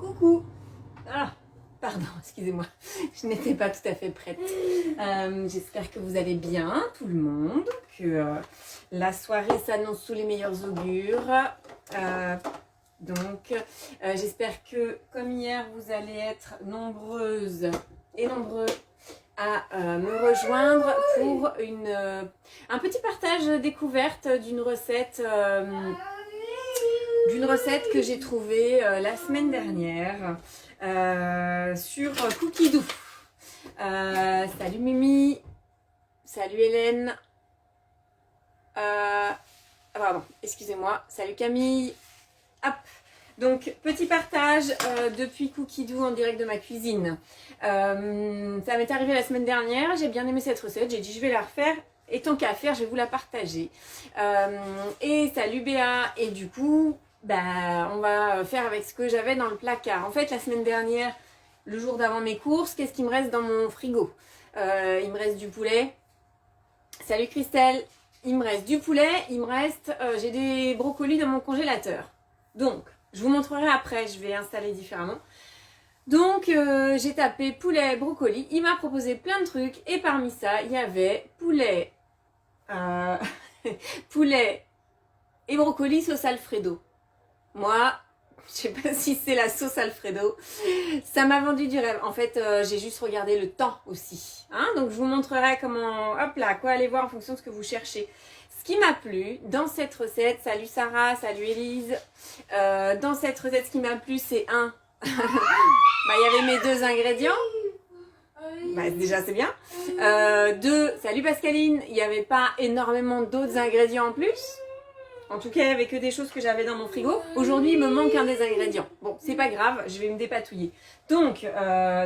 Coucou. Ah, pardon, excusez-moi, je n'étais pas tout à fait prête. J'espère que vous allez bien, tout le monde, que la soirée s'annonce sous les meilleurs augures. J'espère que, comme hier, vous allez être nombreuses et nombreux à me rejoindre pour un petit partage découverte d'une recette que j'ai trouvée la semaine dernière sur Cookidoo. Salut Mimi, salut Hélène, pardon, excusez-moi, salut Camille. Hop. Donc, petit partage depuis Cookidoo en direct de ma cuisine. Ça m'est arrivé la semaine dernière, j'ai bien aimé cette recette, j'ai dit je vais la refaire. Et tant qu'à faire, je vais vous la partager. Et salut Béa. Et du coup, on va faire avec ce que j'avais dans le placard. En fait, la semaine dernière, le jour d'avant mes courses, qu'est-ce qu'il me reste dans mon frigo? Il me reste du poulet. Salut Christelle. Il me reste du poulet. J'ai des brocolis dans mon congélateur. Donc, je vous montrerai après. Je vais installer différemment. Donc, j'ai tapé poulet, brocoli. Il m'a proposé plein de trucs. Et parmi ça, il y avait poulet, poulet et brocoli sauce Alfredo. Moi, je sais pas si c'est la sauce Alfredo. Ça m'a vendu du rêve. En fait, j'ai juste regardé le temps aussi. Hein, donc, je vous montrerai comment... Hop là, quoi aller voir en fonction de ce que vous cherchez. Ce qui m'a plu dans cette recette... Salut Sarah, salut Élise. Dans cette recette, ce qui m'a plu, c'est il y avait mes deux ingrédients. Déjà, c'est bien. Deux, salut Pascaline. Il n'y avait pas énormément d'autres ingrédients en plus. En tout cas, il n'y avait que des choses que j'avais dans mon frigo. Aujourd'hui, il me manque un des ingrédients. Bon, c'est pas grave, je vais me dépatouiller. Donc,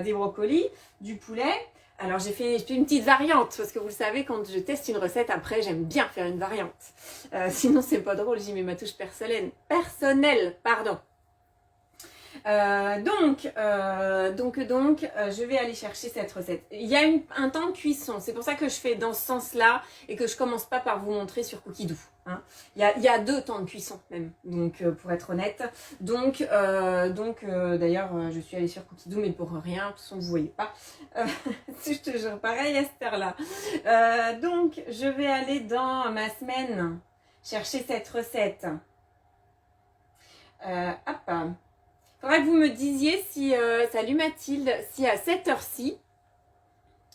des brocolis, du poulet. Alors, j'ai fait une petite variante. Parce que vous le savez, quand je teste une recette, après, j'aime bien faire une variante. Sinon, c'est pas drôle, j'y mets ma touche personnelle. Pardon. Je vais aller chercher cette recette. Il y a un temps de cuisson, c'est pour ça que je fais dans ce sens-là et que je commence pas par vous montrer sur Cookidoo. Hein. Il y a deux temps de cuisson même, donc pour être honnête. D'ailleurs, je suis allée sur Cookidoo, mais pour rien, de toute façon vous voyez pas. Je te jure, pareil à cette heure-là. Donc, je vais aller dans ma semaine chercher cette recette. Hop. Faudrait que vous me disiez si, salut Mathilde, si à cette heure-ci,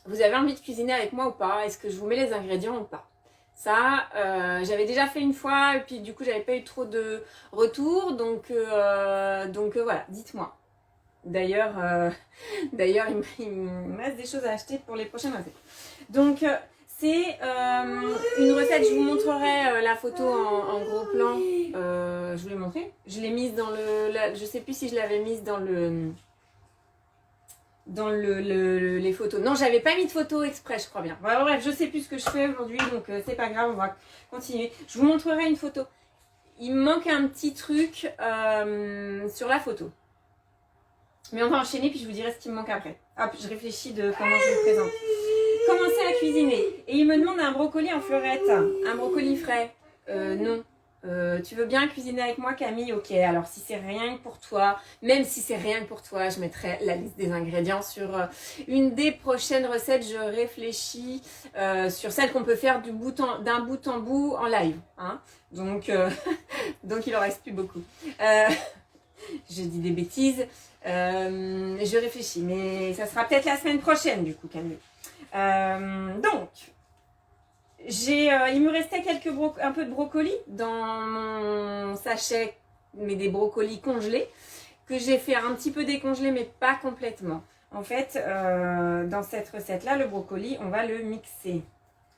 vous avez envie de cuisiner avec moi ou pas. Est-ce que je vous mets les ingrédients ou pas? Ça, j'avais déjà fait une fois et puis du coup, j'avais pas eu trop de retours. Donc voilà, dites-moi. D'ailleurs, il me reste des choses à acheter pour les prochaines recettes. Donc, c'est une recette, je vous montrerai la photo en gros plan. Je vous l'ai montré. Je l'ai mise dans je sais plus si je l'avais mise dans les photos. Non, j'avais pas mis de photo exprès, je crois bien. Voilà, bref, je sais plus ce que je fais aujourd'hui, donc c'est pas grave, on va continuer. Je vous montrerai une photo. Il me manque un petit truc sur la photo. Mais on va enchaîner, puis je vous dirai ce qui me manque après. Hop, je réfléchis de comment je vous présente. Commencer à cuisiner. Et il me demande un brocoli en fleurette. Un brocoli frais. Non. Tu veux bien cuisiner avec moi, Camille? Ok, alors si c'est rien que pour toi, même si c'est rien que pour toi, je mettrai la liste des ingrédients sur une des prochaines recettes. Je réfléchis sur celle qu'on peut faire d'un bout en bout en live. Hein, donc il en reste plus beaucoup. Je dis des bêtises. Je réfléchis, mais ça sera peut-être la semaine prochaine du coup, Camille. Il me restait un peu de brocoli dans mon sachet, mais des brocolis congelés, que j'ai fait un petit peu décongeler, mais pas complètement. En fait, dans cette recette-là, le brocoli, on va le mixer.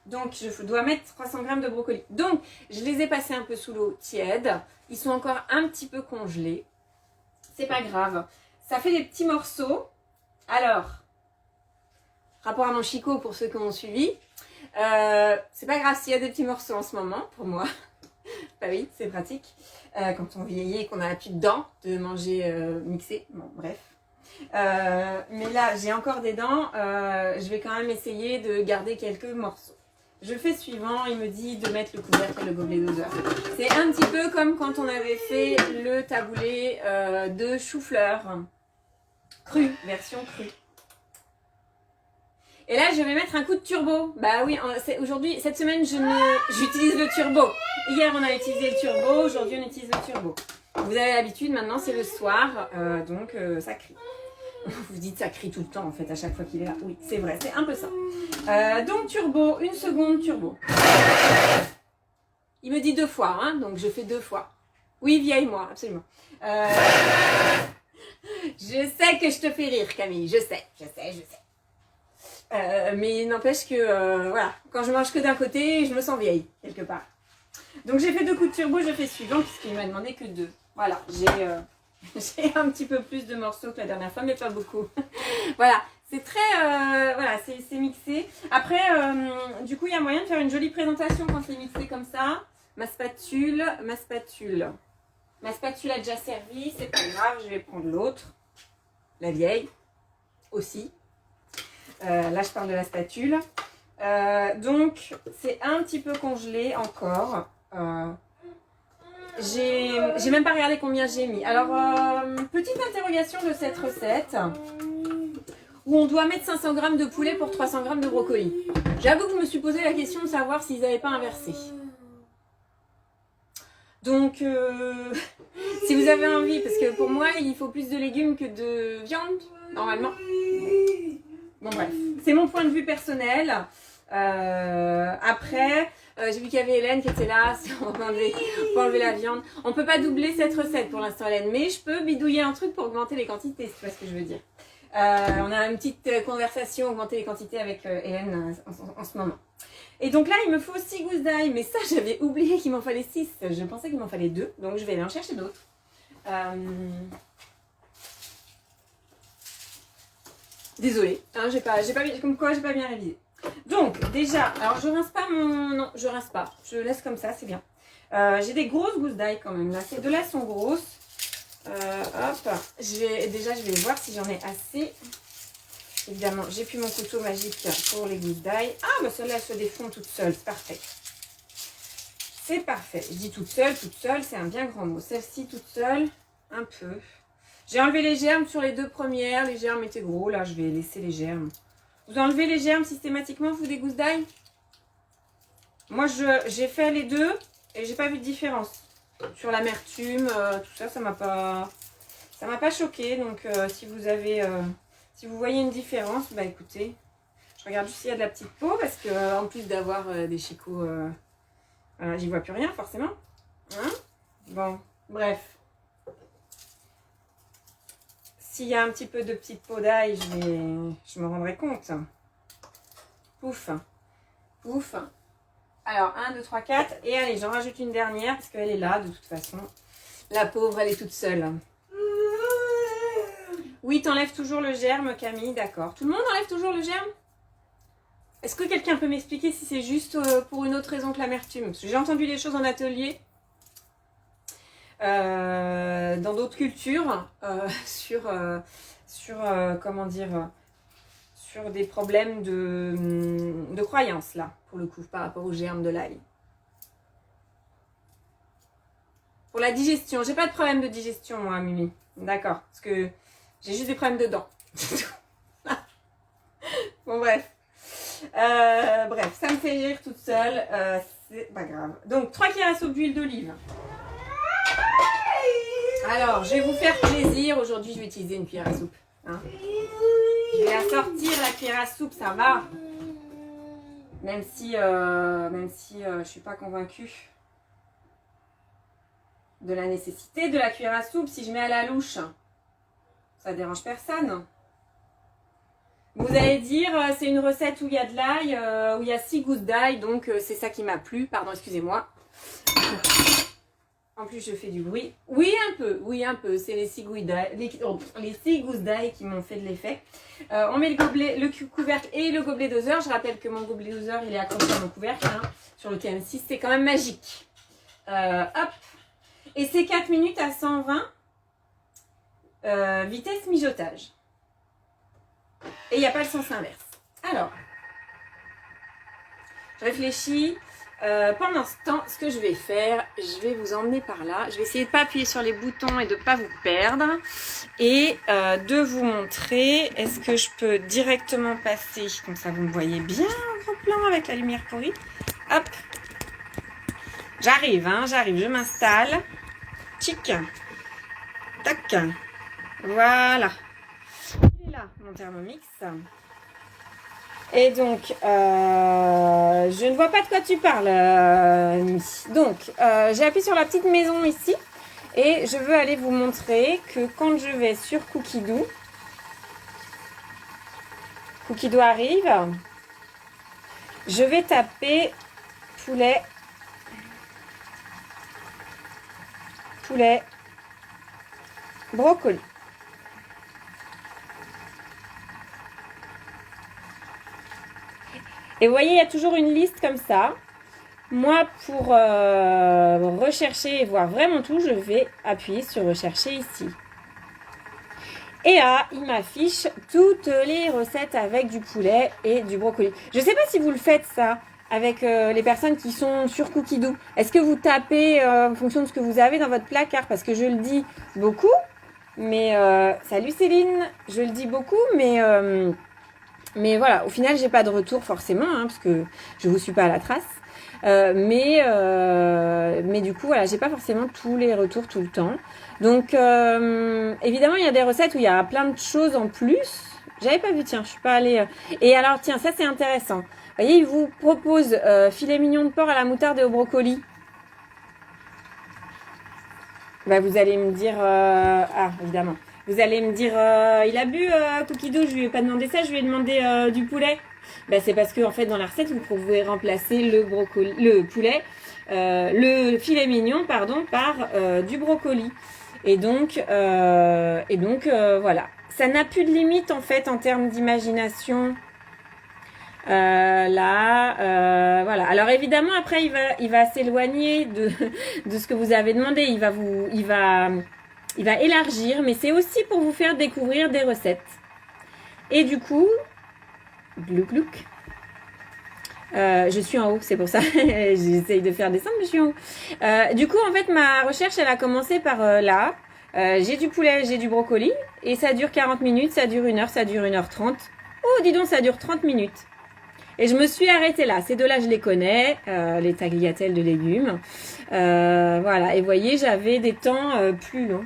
Donc, je dois mettre 300 g de brocoli. Donc, je les ai passés un peu sous l'eau tiède. Ils sont encore un petit peu congelés. C'est pas grave. Ça fait des petits morceaux. Alors, rapport à mon chicot pour ceux qui m'ont suivi. C'est pas grave s'il y a des petits morceaux en ce moment pour moi. Bah oui, c'est pratique. Quand on vieillit et qu'on a plus de dents de manger mixé. Bon, bref. Mais là, j'ai encore des dents. Je vais quand même essayer de garder quelques morceaux. Je fais suivant, il me dit de mettre le couvercle et le gobelet doseur. C'est un petit peu comme quand on avait fait le taboulé de chou-fleur. Crue, version crue. Et là, je vais mettre un coup de turbo. Bah oui, aujourd'hui, cette semaine, j'utilise le turbo. Hier, on a utilisé le turbo. Aujourd'hui, on utilise le turbo. Vous avez l'habitude, maintenant, c'est le soir. Donc, ça crie. Vous dites ça crie tout le temps, en fait, à chaque fois qu'il est là. Oui, c'est vrai, c'est un peu ça. Donc, turbo, 1 seconde, turbo. Il me dit 2 fois, hein, donc je fais 2 fois. Oui, vieille moi, absolument. Je sais que je te fais rire, Camille. Je sais. Mais n'empêche que, voilà, quand je mange que d'un côté, je me sens vieille, quelque part. Donc j'ai fait 2 coups de turbo, je fais suivant, puisqu'il m'a demandé que 2. Voilà, j'ai un petit peu plus de morceaux que la dernière fois, mais pas beaucoup. Voilà, c'est très, voilà, c'est mixé. Après, du coup, il y a moyen de faire une jolie présentation quand c'est mixé comme ça. Ma spatule a déjà servi, c'est pas grave, je vais prendre l'autre, la vieille, aussi. Là, je parle de la spatule. Donc, c'est un petit peu congelé encore. J'ai même pas regardé combien j'ai mis. Alors, petite interrogation de cette recette où on doit mettre 500 g de poulet pour 300 g de brocoli. J'avoue que je me suis posé la question de savoir s'ils n'avaient pas inversé. Donc, si vous avez envie, parce que pour moi, il faut plus de légumes que de viande, normalement. Bon, bref, c'est mon point de vue personnel. Après, j'ai vu qu'il y avait Hélène qui était là, si on va enlever la viande. On ne peut pas doubler cette recette pour l'instant, Hélène, mais je peux bidouiller un truc pour augmenter les quantités, si tu vois ce que je veux dire. On a une petite conversation, augmenter les quantités avec Hélène en ce moment. Et donc là, il me faut 6 gousses d'ail, mais ça, j'avais oublié qu'il m'en fallait 6. Je pensais qu'il m'en fallait 2, donc je vais aller en chercher d'autres. Désolée, hein, comme quoi j'ai pas bien révisé. Donc déjà, alors je rince pas non, je rince pas, je laisse comme ça, c'est bien. J'ai des grosses gousses d'ail quand même, là, ces deux-là sont grosses. Hop, je vais voir si j'en ai assez. Évidemment, j'ai plus mon couteau magique pour les gousses d'ail. Ah, bah celle-là, elle se défond toute seule, c'est parfait. C'est parfait. Je dis toute seule, c'est un bien grand mot. Celle-ci, toute seule, un peu. J'ai enlevé les germes sur les 2 premières. Les germes étaient gros, là, je vais laisser les germes. Vous enlevez les germes systématiquement, vous, des gousses d'ail? Moi, j'ai fait les 2 et j'ai pas vu de différence. Sur l'amertume, tout ça, ça m'a pas choqué. Donc, si vous voyez une différence, bah écoutez, je regarde juste s'il y a de la petite peau parce que en plus d'avoir des chicots, j'y vois plus rien forcément. Hein, bon, bref. S'il y a un petit peu de petite peau d'ail, je me rendrai compte. Pouf, pouf. Alors, 1, 2, 3, 4. Et allez, j'en rajoute une dernière parce qu'elle est là de toute façon. La pauvre, elle est toute seule. Oui, t'enlèves toujours le germe, Camille, d'accord. Tout le monde enlève toujours le germe? Est-ce que quelqu'un peut m'expliquer si c'est juste pour une autre raison que l'amertume? Parce que j'ai entendu des choses en atelier, dans d'autres cultures, sur comment dire, sur des problèmes de croyance, là, pour le coup, par rapport au germe de l'ail. Pour la digestion, j'ai pas de problème de digestion, moi, Mimi. D'accord, parce que j'ai juste des problèmes de dents. Bon, bref. Bref, ça me fait rire toute seule. C'est pas grave. Donc, 3 cuillères à soupe d'huile d'olive. Alors, je vais vous faire plaisir. Aujourd'hui, je vais utiliser une cuillère à soupe. Hein. Je vais la sortir, la cuillère à soupe, ça va. Même si je suis pas convaincue de la nécessité de la cuillère à soupe. Si je mets à la louche, ça dérange personne. Vous allez dire, c'est une recette où il y a de l'ail, où il y a 6 gousses d'ail, donc c'est ça qui m'a plu. Pardon, excusez-moi. En plus, je fais du bruit. Oui, un peu. C'est les 6 gousses d'ail, les 6 gousses d'ail qui m'ont fait de l'effet. On met le couvercle et le gobelet doseur. Je rappelle que mon gobelet doseur, il est accroché à mon couvercle, hein, sur le TM6. C'est quand même magique. Hop. Et c'est 4 minutes à 120. Vitesse mijotage. Et il n'y a pas le sens inverse. Alors, je réfléchis. pendant ce temps, ce que je vais faire, je vais vous emmener par là. Je vais essayer de ne pas appuyer sur les boutons et de ne pas vous perdre. Et de vous montrer, est-ce que je peux directement passer, comme ça vous me voyez bien en gros plan avec la lumière pourrie. Hop, j'arrive, j'arrive, je m'installe. Tchic, tac, voilà. Il est là, mon Thermomix. Et donc, je ne vois pas de quoi tu parles, Mimi. Donc, j'ai appuyé sur la petite maison ici. Et je veux aller vous montrer que quand je vais sur Cookidoo, Cookidoo arrive, je vais taper poulet, brocoli. Et vous voyez, il y a toujours une liste comme ça. Moi, pour rechercher et voir vraiment tout, je vais appuyer sur rechercher ici. Et là, il m'affiche toutes les recettes avec du poulet et du brocoli. Je ne sais pas si vous le faites ça avec les personnes qui sont sur Cookidoo. Est-ce que vous tapez en fonction de ce que vous avez dans votre placard? Parce que je le dis beaucoup, mais... salut Céline, je le dis beaucoup, mais voilà, au final, j'ai pas de retour forcément, parce que je vous suis pas à la trace. Mais du coup, voilà, j'ai pas forcément tous les retours tout le temps. Donc, évidemment, il y a des recettes où il y a plein de choses en plus. J'avais pas vu, tiens, je suis pas allée... Et alors, tiens, ça c'est intéressant. Vous voyez, il vous propose filet mignon de porc à la moutarde et au brocoli. Bah, vous allez me dire... Ah, évidemment. Vous allez me dire, il a bu Cookidoo, je lui ai pas demandé ça, je lui ai demandé du poulet. Ben, c'est parce que en fait dans la recette vous pouvez remplacer le filet mignon pardon par du brocoli. Et donc voilà, ça n'a plus de limite en fait en termes d'imagination. Voilà. Alors évidemment après il va s'éloigner de ce que vous avez demandé. Il va élargir, mais c'est aussi pour vous faire découvrir des recettes. Et du coup, glouc glouc. Je suis en haut, c'est pour ça. J'essaye de faire descendre, mais je suis en haut. Du coup, en fait, ma recherche, elle a commencé par là. J'ai du poulet, j'ai du brocoli. Et ça dure 40 minutes, ça dure 1 heure, ça dure 1h30. Oh, dis donc, ça dure 30 minutes. Et je me suis arrêtée là. Ces deux-là, je les connais, les tagliatelles de légumes. Voilà. Et vous voyez, j'avais des temps plus longs.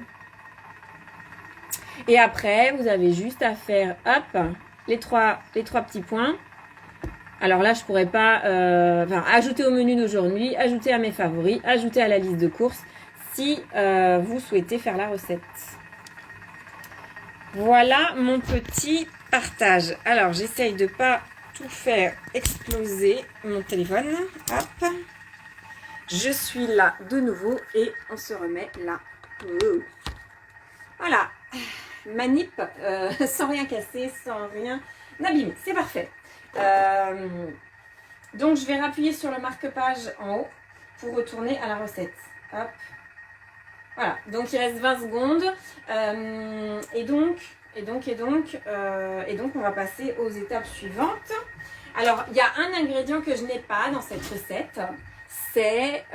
Et après, vous avez juste à faire, hop, les trois petits points. Alors là, je pourrais pas ajouter au menu d'aujourd'hui, ajouter à mes favoris, ajouter à la liste de courses si vous souhaitez faire la recette. Voilà mon petit partage. Alors, j'essaye de pas tout faire exploser mon téléphone. Hop. Je suis là de nouveau et on se remet là. Oh. Voilà. Manip sans rien casser, sans rien abîmer. C'est parfait. Donc je vais rappuyer sur le marque-page en haut pour retourner à la recette. Hop. Voilà, donc il reste 20 secondes. Et donc on va passer aux étapes suivantes. Alors, il y a un ingrédient que je n'ai pas dans cette recette, c'est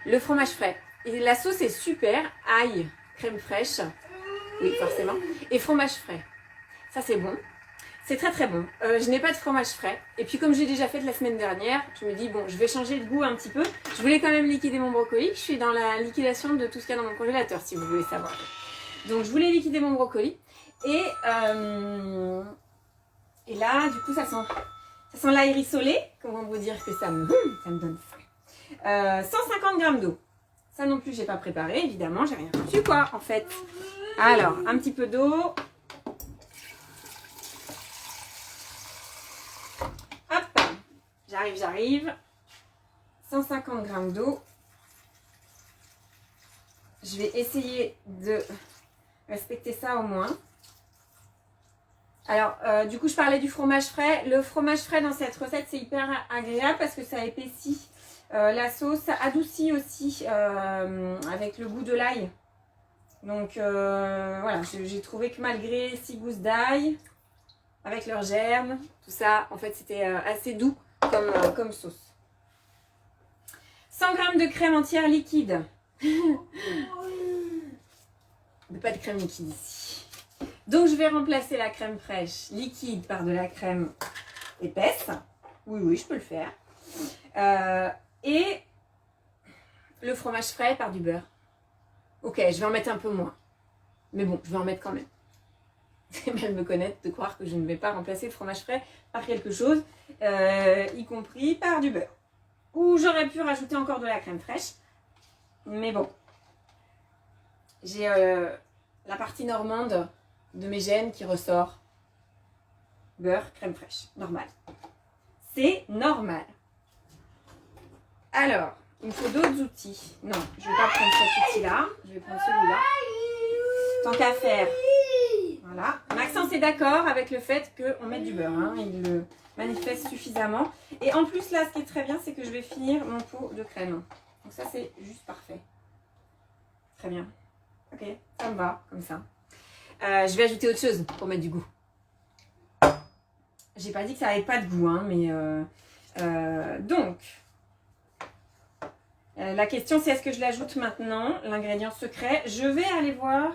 le fromage frais. Et la sauce est super, ail, crème fraîche, oui forcément, et fromage frais. Ça c'est bon. C'est très très bon. Je n'ai pas de fromage frais. Et puis comme j'ai déjà fait de la semaine dernière, je me dis bon, je vais changer de goût un petit peu. Je voulais quand même liquider mon brocoli. Je suis dans la liquidation de tout ce qu'il y a dans mon congélateur, si vous voulez savoir. Donc je voulais liquider mon brocoli. Et là, du coup, ça sent l'ail rissolé. Comment vous dire que ça me donne faim. 150 g d'eau. Ça non plus, j'ai pas préparé, évidemment. J'ai rien foutu, quoi, en fait. Alors, un petit peu d'eau. J'arrive. 150 g d'eau. Je vais essayer de respecter ça au moins. Alors, du coup, je parlais du fromage frais. Le fromage frais dans cette recette, c'est hyper agréable parce que ça épaissit la sauce. Ça adoucit aussi avec le goût de l'ail. Donc, voilà, j'ai trouvé que malgré 6 gousses d'ail, avec leurs germes, tout ça, en fait, c'était assez doux comme sauce. 100 g de crème entière liquide. Pas de crème liquide ici. Donc je vais remplacer la crème fraîche liquide par de la crème épaisse. Oui, oui, je peux le faire. Et le fromage frais par du beurre. Ok, je vais en mettre un peu moins. Mais bon, je vais en mettre quand même. C'est mal me connaître de croire que je ne vais pas remplacer le fromage frais par quelque chose, y compris par du beurre. Ou j'aurais pu rajouter encore de la crème fraîche. Mais bon. J'ai la partie normande de mes gènes qui ressort. Beurre, crème fraîche. Normal. C'est normal. Alors, il me faut d'autres outils. Non, je ne vais pas prendre cet outil-là. Je vais prendre celui-là. Tant qu'à faire. Voilà. Maxence est d'accord avec le fait qu'on mette du beurre. Hein. Il le manifeste suffisamment. Et en plus, là, ce qui est très bien, c'est que je vais finir mon pot de crème. Donc ça, c'est juste parfait. Très bien. Ok, ça me va, comme ça. Je vais ajouter autre chose pour mettre du goût. J'ai pas dit que ça n'avait pas de goût, hein, mais... donc... la question c'est est-ce que je l'ajoute maintenant, l'ingrédient secret. Je vais aller voir,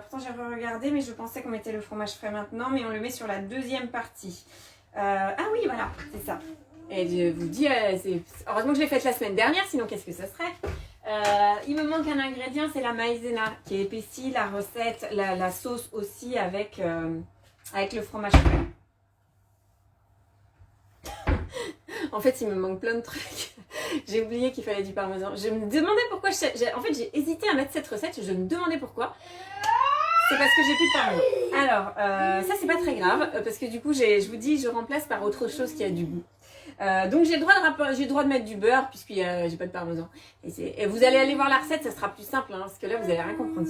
pourtant j'ai regardé mais je pensais qu'on mettait le fromage frais maintenant, mais on le met sur la deuxième partie. Ah oui voilà, c'est ça. Et je vous dis, heureusement que je l'ai faite la semaine dernière, sinon qu'est-ce que ça serait? Il me manque un ingrédient, c'est la maïzena qui épaissit la recette, la sauce aussi avec le fromage frais. En fait, il me manque plein de trucs. J'ai oublié qu'il fallait du parmesan. Je me demandais pourquoi. En fait, j'ai hésité à mettre cette recette. Je me demandais pourquoi. C'est parce que j'ai plus de parmesan. Alors, ça, c'est pas très grave. Parce que du coup, je vous dis, je remplace par autre chose qui a du goût. Donc, j'ai le droit de mettre du beurre puisque j'ai pas de parmesan. Et vous allez aller voir la recette, ça sera plus simple. Hein, parce que là, vous allez rien comprendre.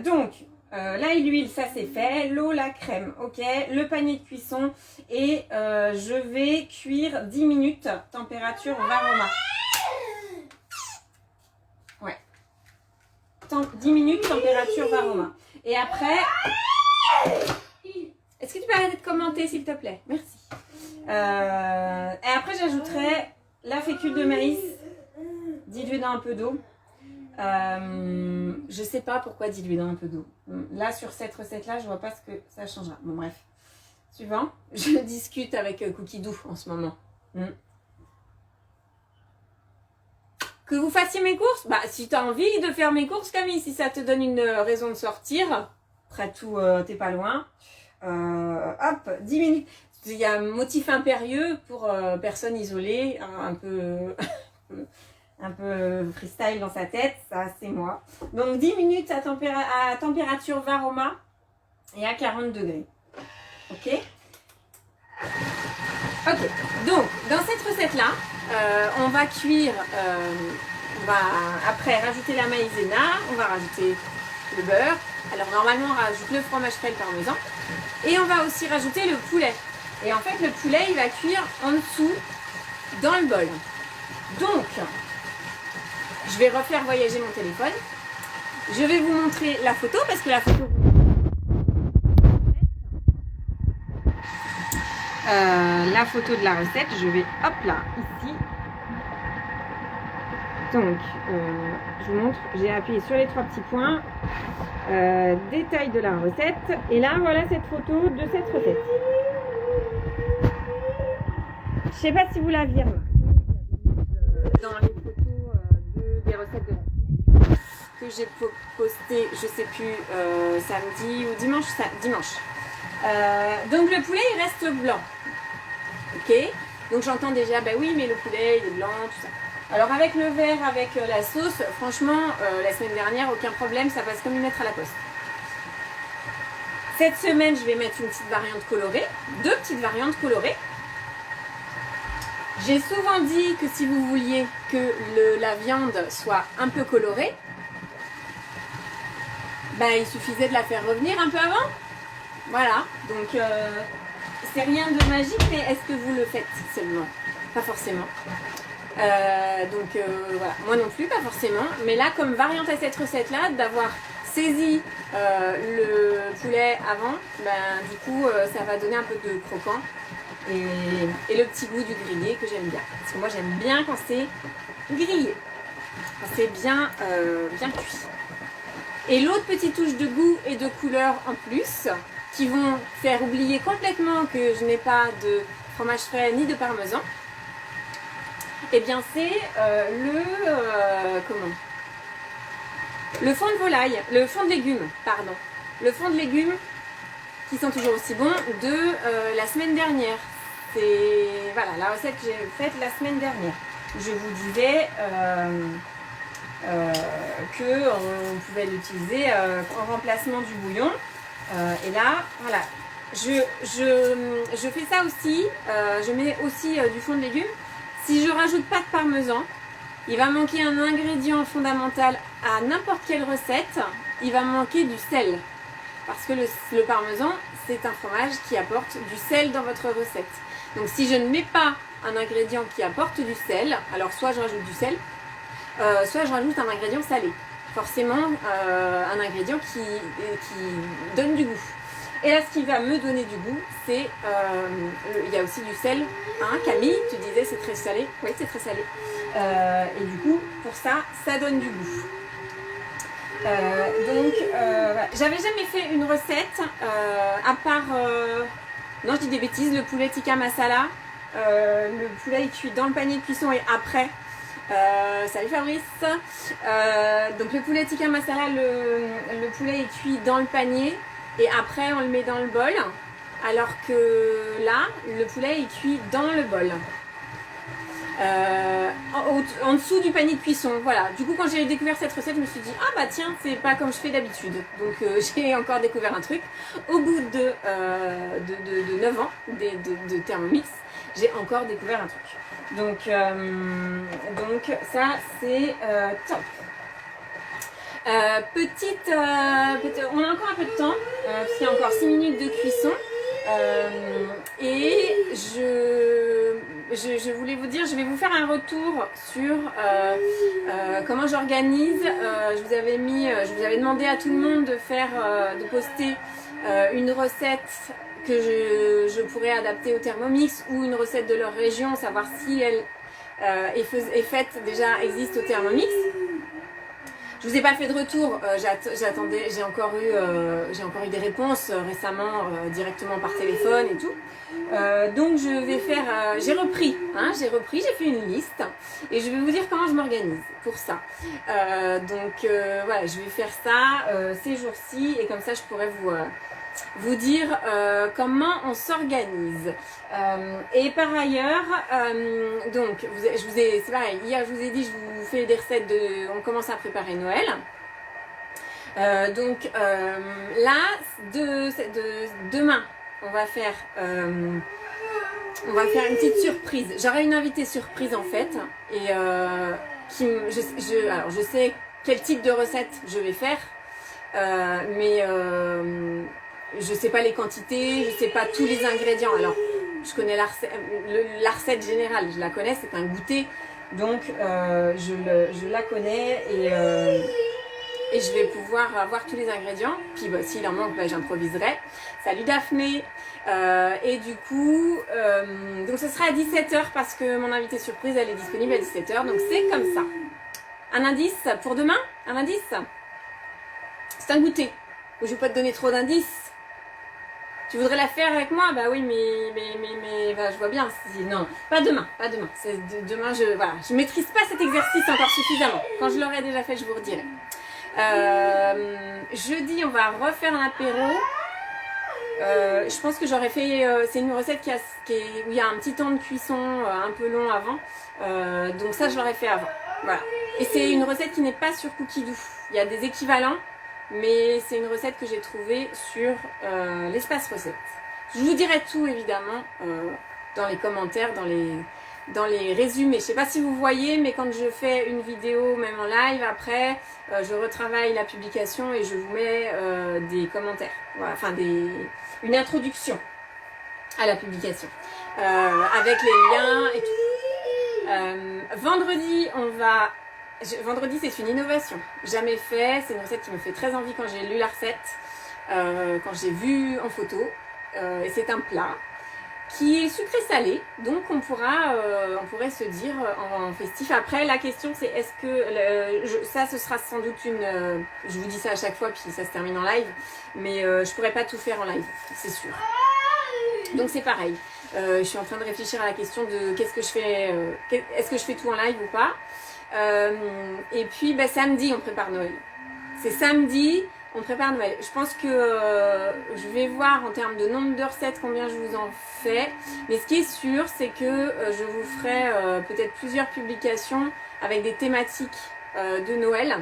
Donc... l'ail, l'huile, ça c'est fait. L'eau, la crème, ok. Le panier de cuisson. Et je vais cuire 10 minutes, température Varoma. Ouais. 10 minutes, température Varoma. Et après... Est-ce que tu peux arrêter de commenter, s'il te plaît? Merci. Et après, j'ajouterai la fécule de maïs diluée dans un peu d'eau. Je sais pas pourquoi diluer dans un peu d'eau. Là, sur cette recette-là, je vois pas ce que ça changera. Bon, bref. Suivant. Je discute avec Cookie Doux en ce moment. Que vous fassiez mes courses? Bah, si tu as envie de faire mes courses, Camille, si ça te donne une raison de sortir, après tout, t'es pas loin. Hop, 10 minutes. Il y a un motif impérieux pour personne isolée, un peu freestyle dans sa tête, ça c'est moi. Donc 10 minutes à température Varoma et à 40 degrés. Ok. Ok, donc dans cette recette-là, on va cuire, on va après rajouter la maïzena, on va rajouter le beurre. Alors normalement on rajoute le fromage frais, le parmesan. Et on va aussi rajouter le poulet. Et en fait le poulet il va cuire en dessous dans le bol. Donc... je vais refaire voyager mon téléphone. Je vais vous montrer la photo parce que la photo... la photo de la recette, je vais... hop là, ici. Donc, je vous montre. J'ai appuyé sur les 3 petits points. Détail de la recette. Et là, voilà cette photo de cette recette. Je sais pas si vous la verrez. Dans les des recettes de la que j'ai posté, je sais plus, samedi ou dimanche. Donc le poulet il reste blanc, ok. Donc j'entends déjà, bah oui mais le poulet il est blanc, tout ça. Alors avec le verre, avec la sauce, franchement la semaine dernière aucun problème, ça passe comme une lettre à la poste. Cette semaine je vais mettre une petite variante colorée, 2 petites variantes colorées. J'ai souvent dit que si vous vouliez que la viande soit un peu colorée, ben, il suffisait de la faire revenir un peu avant. Voilà, donc c'est rien de magique, mais est-ce que vous le faites seulement? Pas forcément. Voilà, moi non plus, pas forcément. Mais là, comme variante à cette recette-là, d'avoir saisi le poulet avant, ben, du coup, ça va donner un peu de croquant. et le petit goût du grillé que j'aime bien. Parce que moi j'aime bien quand c'est grillé, quand c'est bien, bien cuit. Et l'autre petite touche de goût et de couleur en plus, qui vont faire oublier complètement que je n'ai pas de fromage frais ni de parmesan, et bien c'est le fond de volaille, le fond de légumes, pardon. Le fond de légumes qui sont toujours aussi bons de la semaine dernière. C'est voilà la recette que j'ai faite la semaine dernière. Je vous disais qu'on pouvait l'utiliser en remplacement du bouillon. Et là, voilà, je fais ça aussi. Je mets aussi du fond de légumes. Si je rajoute pas de parmesan, il va manquer un ingrédient fondamental à n'importe quelle recette. Il va manquer du sel. Parce que le parmesan, c'est un fromage qui apporte du sel dans votre recette. Donc si je ne mets pas un ingrédient qui apporte du sel, alors soit je rajoute du sel, soit je rajoute un ingrédient salé. Forcément, un ingrédient qui donne du goût. Et là, ce qui va me donner du goût, c'est... il y a aussi du sel. Hein, Camille, tu disais c'est très salé. Oui, c'est très salé. Et du coup, pour ça, ça donne du goût. Voilà. J'avais jamais fait une recette à part... non, je dis des bêtises. Le poulet tikka masala. Le poulet est cuit dans le panier de cuisson et après... salut Fabrice. Donc le poulet tikka masala, le poulet est cuit dans le panier et après on le met dans le bol, alors que là le poulet est cuit dans le bol, en dessous du panier de cuisson. Voilà, du coup quand j'ai découvert cette recette je me suis dit ah bah tiens, c'est pas comme je fais d'habitude. Donc j'ai encore découvert un truc au bout de 9 ans de Thermomix. J'ai encore découvert un truc. Donc ça c'est top. On a encore un peu de temps, parce qu'il y a encore 6 minutes de cuisson. Et je voulais vous dire, je vais vous faire un retour sur comment j'organise. Je vous avais demandé à tout le monde de poster une recette que je pourrais adapter au Thermomix ou une recette de leur région, savoir si elle est faite, déjà existe au Thermomix. Je vous ai pas fait de retour, j'ai encore eu des réponses récemment directement par téléphone et tout. Donc je vais faire, j'ai repris, j'ai fait une liste et je vais vous dire comment je m'organise pour ça. Voilà, je vais faire ça ces jours-ci et comme ça je pourrais vous dire comment on s'organise. Et par ailleurs, c'est pareil, hier je vous ai dit, je vous fais des recettes on commence à préparer Noël. Là, demain, on va faire une petite surprise. J'aurai une invitée surprise en fait, et alors je sais quel type de recette je vais faire, mais je sais pas les quantités, je sais pas tous les ingrédients. Alors, je connais la recette générale, je la connais, c'est un goûter, donc je la connais et je vais pouvoir avoir tous les ingrédients. Puis s'il en manque, j'improviserai. Salut Daphné. Et du coup, donc ce sera à 17h parce que mon invitée surprise, elle est disponible à 17h, donc c'est comme ça. Un indice pour demain? Un indice? C'est un goûter. Je vais pas te donner trop d'indices. Tu voudrais la faire avec moi? Bah oui, mais je vois bien. Non, pas demain. Demain, je maîtrise pas cet exercice encore suffisamment. Quand je l'aurai déjà fait, je vous redirai. Jeudi, on va refaire un apéro. Je pense que j'aurais fait. C'est une recette où il y a un petit temps de cuisson un peu long avant. Donc ça, je l'aurais fait avant. Voilà. Et c'est une recette qui n'est pas sur Cookidoo. Il y a des équivalents. Mais c'est une recette que j'ai trouvée sur l'espace recette. Je vous dirai tout évidemment dans les commentaires, dans les résumés. Je sais pas si vous voyez, mais quand je fais une vidéo, même en live, après, je retravaille la publication et je vous mets des commentaires. Voilà, enfin une introduction à la publication avec les liens et tout. Vendredi, Vendredi, c'est une innovation, jamais fait, c'est une recette qui me fait très envie quand j'ai lu la recette, quand j'ai vu en photo, et c'est un plat. qui est sucré-salé. Donc on pourrait se dire en festif. Après, la question c'est est-ce que ça ce sera sans doute je vous dis ça à chaque fois puis ça se termine en live, mais je pourrais pas tout faire en live, c'est sûr. Donc c'est pareil. Je suis en train de réfléchir à la question de qu'est-ce que je fais, est-ce que je fais tout en live ou pas. Et puis bah, samedi on prépare Noël. C'est samedi, on prépare Noël. Je pense que je vais voir en termes de nombre de recettes combien je vous en fais. Mais ce qui est sûr, c'est que je vous ferai peut-être plusieurs publications avec des thématiques de Noël.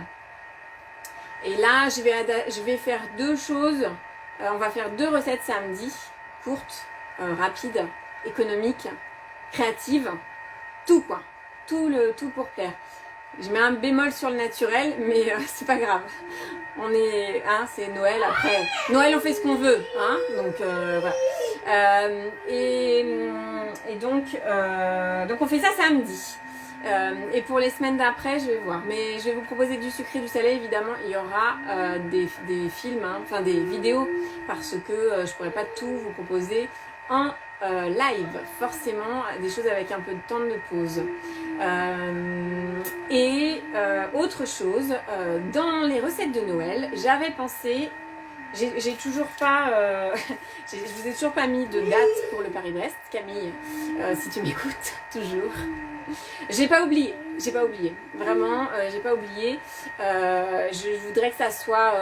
Et là, je vais faire deux choses. On va faire deux recettes samedi, courtes, rapides, économiques, créatives. Tout quoi. Tout pour plaire. Je mets un bémol sur le naturel, mais c'est pas grave. C'est Noël après. Noël, on fait ce qu'on veut, hein. Donc voilà. Et donc on fait ça samedi. Et pour les semaines d'après, je vais voir. Mais je vais vous proposer du sucré, du salé. Évidemment, il y aura des films, hein, enfin des vidéos, parce que je pourrais pas tout vous proposer en live. Forcément, des choses avec un peu de temps de pause. Autre chose, dans les recettes de Noël, j'avais pensé, j'ai toujours pas, je vous ai toujours pas mis de date pour le Paris-Brest, Camille, si tu m'écoutes, toujours. J'ai pas oublié, vraiment, j'ai pas oublié. Je voudrais que ça soit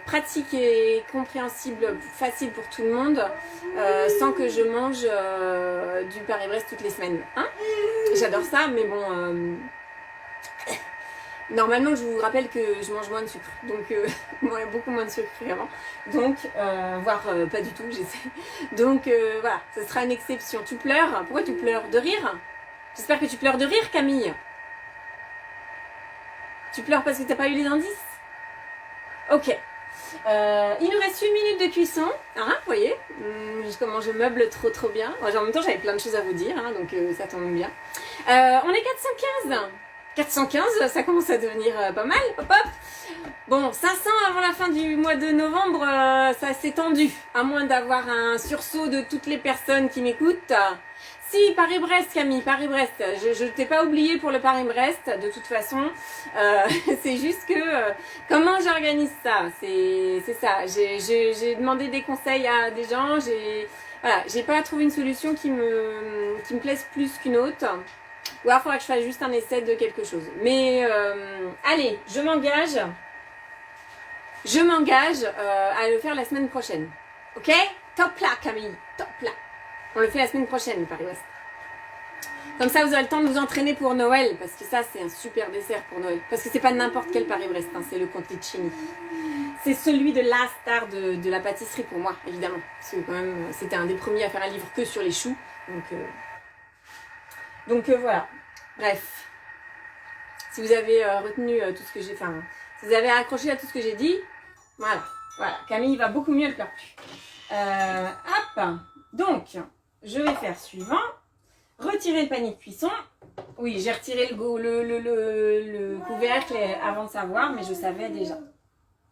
pratique et compréhensible, facile pour tout le monde, sans que je mange du Paris-Brest toutes les semaines. Hein, j'adore ça, mais bon, normalement je vous rappelle que je mange moins de sucre, donc beaucoup moins de sucre qu'avant, donc voire pas du tout, j'essaie. Donc voilà, ce sera une exception. Tu pleures? Pourquoi tu pleures? De rire? J'espère que tu pleures de rire, Camille. Tu pleures parce que t'as pas eu les indices? Ok. Il nous reste 1 minute de cuisson. Hein, vous voyez comment je meuble trop bien. En même temps, j'avais plein de choses à vous dire, hein, donc ça tombe bien. On est 415. 415, ça commence à devenir pas mal. Hop, hop. Bon, 500 avant la fin du mois de novembre, ça s'est tendu. À moins d'avoir un sursaut de toutes les personnes qui m'écoutent. Si, Paris-Brest, Camille, Paris-Brest. Je t'ai pas oublié pour le Paris-Brest, de toute façon. C'est juste que, comment j'organise ça? C'est ça. J'ai demandé des conseils à des gens. J'ai pas trouvé une solution qui me plaise plus qu'une autre. Ou alors, il faudra que je fasse juste un essai de quelque chose. Mais, allez, je m'engage. À le faire la semaine prochaine. Ok? Top là, Camille. Top là. On le fait la semaine prochaine, le Paris-Brest. Comme ça, vous aurez le temps de vous entraîner pour Noël. Parce que ça, c'est un super dessert pour Noël. Parce que c'est pas n'importe quel Paris-Brest. Hein, c'est le Conticini. C'est celui de la star de la pâtisserie pour moi, évidemment. Parce que quand même, c'était un des premiers à faire un livre que sur les choux. Donc voilà. Bref. Si vous avez retenu tout ce que j'ai... Enfin, si vous avez accroché à tout ce que j'ai dit, voilà. Camille va beaucoup mieux, elle pleure plus. Hop. Donc, je vais faire suivant. Retirer le panier de cuisson. Oui, j'ai retiré le couvercle avant de savoir, mais je savais déjà.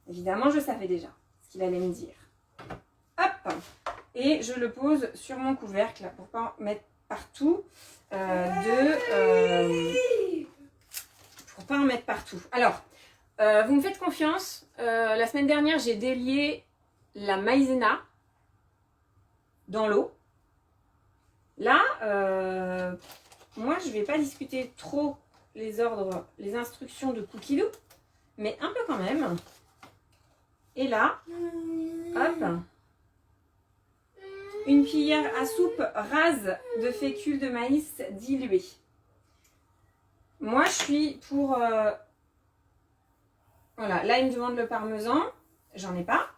Évidemment, je savais déjà ce qu'il allait me dire. Hop. Et je le pose sur mon couvercle pour pas mettre partout. Pour pas en mettre partout. Alors, vous me faites confiance. La semaine dernière, j'ai délié la maïzena dans l'eau. Là, moi, je vais pas discuter trop les ordres, les instructions de Cookidoo, mais un peu quand même. Et là, hop, une cuillère à soupe rase de fécule de maïs dilué. Moi, je suis pour... Voilà, là, il me demande le parmesan. J'en ai pas.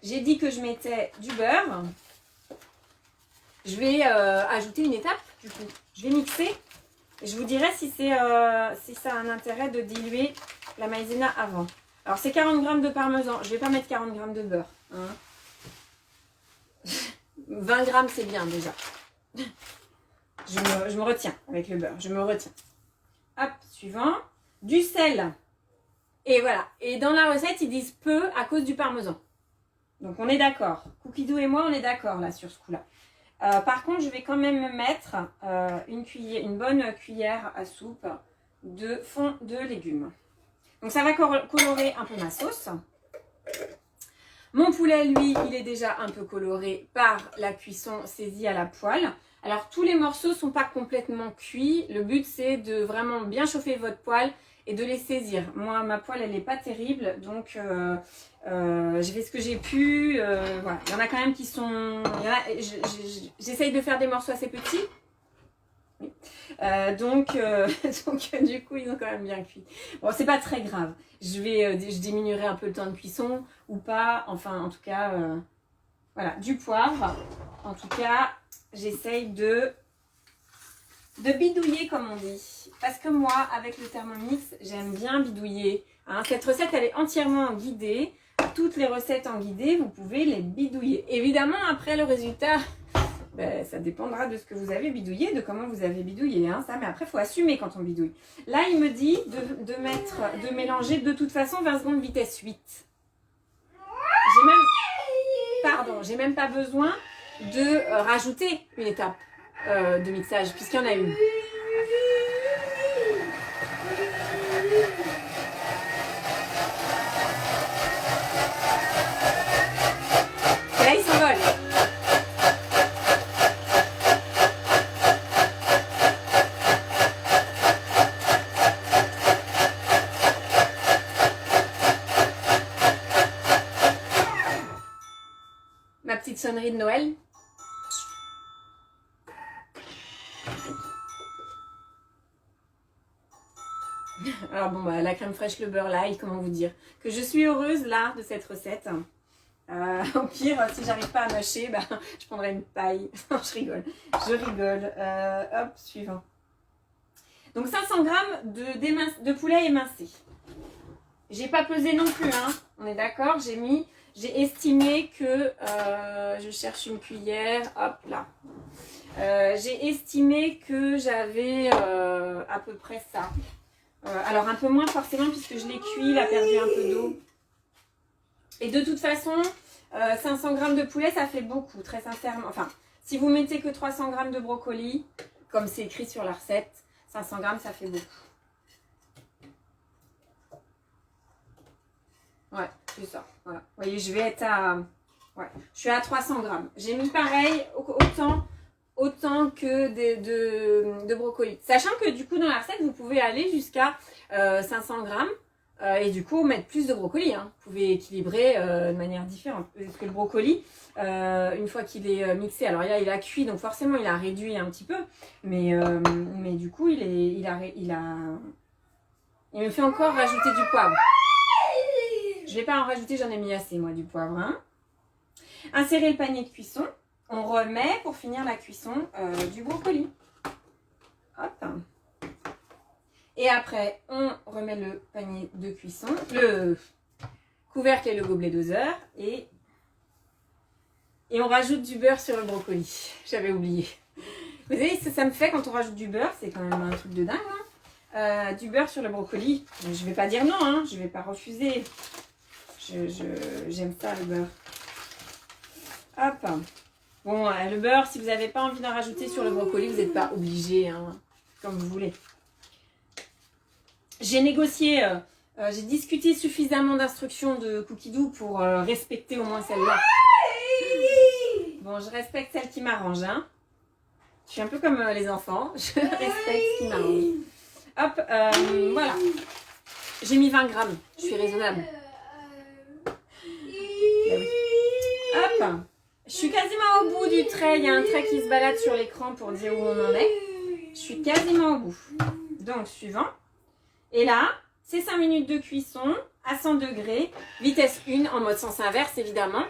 J'ai dit que je mettais du beurre. Je vais ajouter une étape, du coup. Je vais mixer. Je vous dirai si ça a un intérêt de diluer la maïzena avant. Alors, c'est 40 g de parmesan. Je ne vais pas mettre 40 g de beurre. Hein. 20 g, c'est bien déjà. Je me retiens avec le beurre. Je me retiens. Hop, suivant. Du sel. Et voilà. Et dans la recette, ils disent peu à cause du parmesan. Donc on est d'accord. Cookidoo et moi, on est d'accord là sur ce coup-là. Par contre, je vais quand même mettre une bonne cuillère à soupe de fond de légumes. Donc ça va colorer un peu ma sauce. Mon poulet, lui, il est déjà un peu coloré par la cuisson saisie à la poêle. Alors tous les morceaux ne sont pas complètement cuits. Le but, c'est de vraiment bien chauffer votre poêle et de les saisir. Moi, ma poêle, elle n'est pas terrible, donc j'ai fait ce que j'ai pu. Voilà. Il y en a quand même qui sont... J'essaye de faire des morceaux assez petits. Oui. Donc du coup, ils ont quand même bien cuit. Bon, c'est pas très grave. Je diminuerai un peu le temps de cuisson ou pas. Enfin, en tout cas, voilà, du poivre. En tout cas, j'essaye de bidouiller comme on dit. Parce que moi, avec le Thermomix, j'aime bien bidouiller. Hein, cette recette, elle est entièrement en guidée. Toutes les recettes en guidée, vous pouvez les bidouiller. Évidemment, après le résultat, ben, ça dépendra de ce que vous avez bidouillé, de comment vous avez bidouillé. Hein, ça, mais après, il faut assumer quand on bidouille. Là, il me dit de mélanger de toute façon 20 secondes vitesse 8. J'ai même pas besoin de rajouter une étape de mixage, puisqu'il y en a une. Et là, il s'envole. Ma petite sonnerie de Noël. Alors bon, bah, la crème fraîche, le beurre, l'ail, comment vous dire que je suis heureuse là de cette recette. Au pire, si j'arrive pas à mâcher, bah, je prendrai une paille. Non, je rigole. Hop, suivant. Donc 500 g de poulet émincé. J'ai pas pesé non plus, hein. On est d'accord. J'ai estimé que je cherche une cuillère. Hop là. J'ai estimé que j'avais à peu près ça. Alors un peu moins forcément puisque je l'ai cuit, il a perdu un peu d'eau. Et de toute façon, 500 g de poulet, ça fait beaucoup, très sincèrement. Enfin, si vous mettez que 300 g de brocoli, comme c'est écrit sur la recette, 500 g, ça fait beaucoup. Ouais, c'est ça. Voilà. Vous voyez, je vais être à... Ouais, je suis à 300 g. J'ai mis pareil, autant que de brocoli. Sachant que du coup dans la recette vous pouvez aller jusqu'à 500 g et du coup mettre plus de brocoli. Hein. Vous pouvez équilibrer de manière différente. Parce que le brocoli, une fois qu'il est mixé, alors là il a cuit donc forcément il a réduit un petit peu. Mais du coup il me fait encore rajouter du poivre. Je vais pas en rajouter, j'en ai mis assez moi du poivre. Hein. Insérer le panier de cuisson. On remet pour finir la cuisson du brocoli. Hop. Et après, on remet le panier de cuisson, le couvercle et le gobelet doseur. Et on rajoute du beurre sur le brocoli. J'avais oublié. Vous savez, ça me fait quand on rajoute du beurre, c'est quand même un truc de dingue. Hein, du beurre sur le brocoli. Je ne vais pas dire non, hein, je ne vais pas refuser. J'aime ça le beurre. Hop. Bon, le beurre, si vous n'avez pas envie d'en rajouter sur le brocoli, vous n'êtes pas obligé, hein, comme vous voulez. J'ai négocié, j'ai discuté suffisamment d'instructions de Cookidoo pour respecter au moins celle-là. Bon, je respecte celle qui m'arrange. Hein. Je suis un peu comme les enfants, je respecte ce qui m'arrange. Hop, voilà. J'ai mis 20 grammes, je suis raisonnable. Ben oui. Hop. Je suis quasiment au bout du trait. Il y a un trait qui se balade sur l'écran pour dire où on en est. Je suis quasiment au bout. Donc, suivant. Et là, c'est 5 minutes de cuisson à 100 degrés. Vitesse 1 en mode sens inverse, évidemment.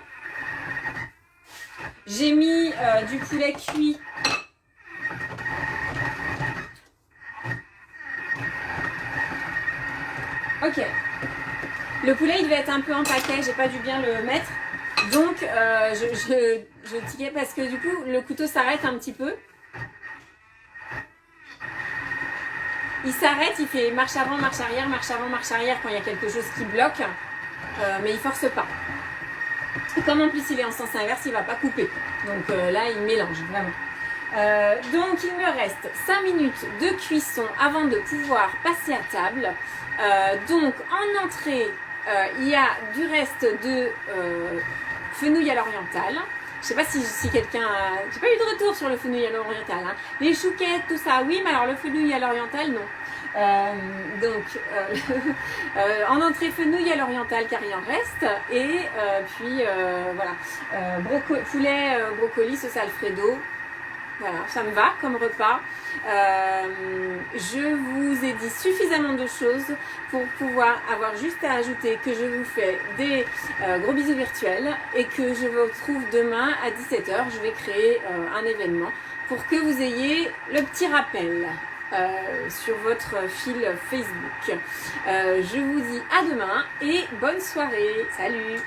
J'ai mis du poulet cuit. Ok. Le poulet, il devait être un peu en paquet. J'ai pas dû bien le mettre. Donc, je tirais parce que du coup, le couteau s'arrête un petit peu. Il s'arrête, il fait marche avant, marche arrière quand il y a quelque chose qui bloque. Mais il force pas. Et comme en plus il est en sens inverse, il ne va pas couper. Donc là, il mélange vraiment. Donc il me reste 5 minutes de cuisson avant de pouvoir passer à table. Donc en entrée, il y a du reste de fenouil à l'orientale. Je sais pas si quelqu'un a... J'ai pas eu de retour sur le fenouil à l'orientale. Hein. Les chouquettes, tout ça, oui, mais alors le fenouil à l'orientale, non. En entrée fenouil à l'orientale car il en reste. Et puis voilà, poulet, brocoli, sauce Alfredo. Voilà, ça me va comme repas. Je vous ai dit suffisamment de choses pour pouvoir avoir juste à ajouter que je vous fais des gros bisous virtuels et que je vous retrouve demain à 17h. Je vais créer un événement pour que vous ayez le petit rappel sur votre fil Facebook. Je vous dis à demain et bonne soirée. Salut!